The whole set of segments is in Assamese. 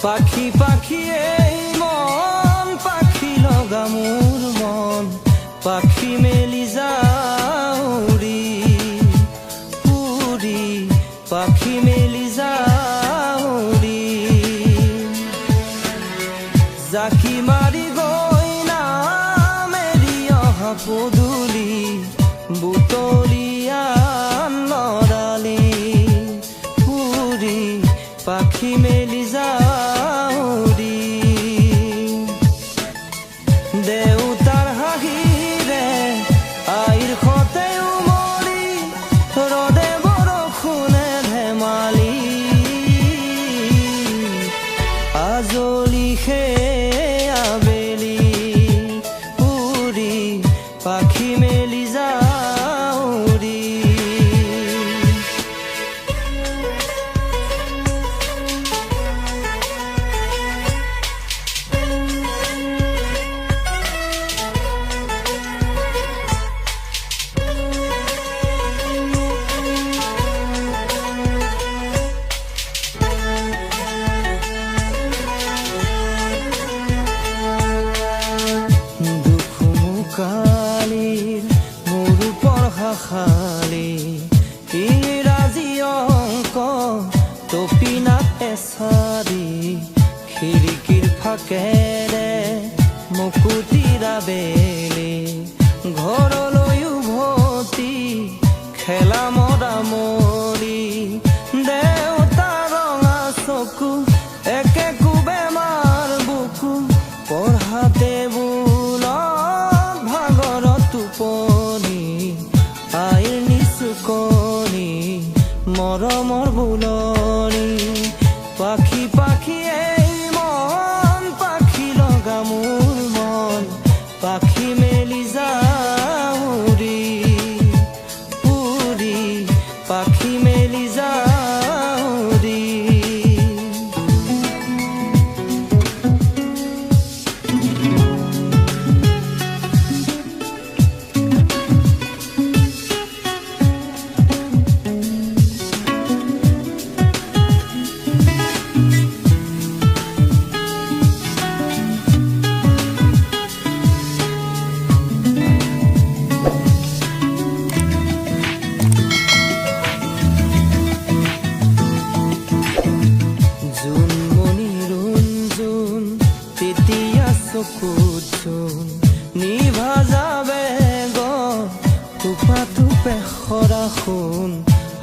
পাখি পাখি এই মন পাখি লগা মোৰ মন পাখি মেলি যাওঁ উৰি উৰি পাখি মেলি যাওঁ উৰি জাকি মাৰি গৈ নামেৰি অহা পদূলি বুটলিয়া নৰালি উৰি পাখি মেলি যাওঁ উৰি দেউতাৰ হাঁহিৰে আইৰ সতে উমলি ৰদে বৰষুণে ধেমালি আজলি সেই আবেলি উৰি পাখি মেলি যাওঁ উৰি কালিৰ মোৰ পঢ়াশালী ইংৰাজী অংক টপিনাত এচাৰি খিৰিকীৰ ফাকেৰে মুকুতিৰা বেলি ঘৰলৈ উভতি খেলা মৰা মৰি দেউতা ৰঙা চকু একে বেমাৰ বুকু পঢ়াতে আইৰ নিচুকনি মৰমৰ বুলনি পাখি পাখি এই মন পাখি লগা মোৰ মন পাখি মেলি যাওঁ উৰি উৰি পাখি মেলি যাওঁ উৰি নিভা যাবে গোপা টুপে খৰা শুন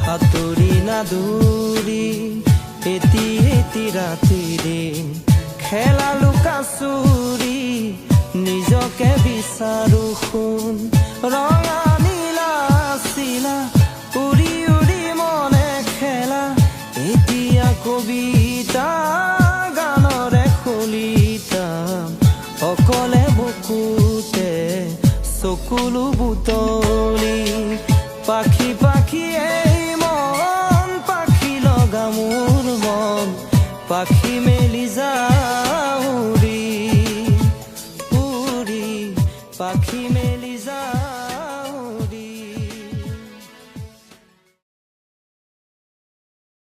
হাতুৰি নাদুৰি এটি এটি ৰাতি দিন খেলা লুকা চুৰি নিজকে বিচাৰো শুন ৰঙা নীলা চিলা উৰি উৰি মনে খেলা এতিয়া কবিতা গানৰে খলিতা অকলে বুকুতে চকুলো বুটলি পাখি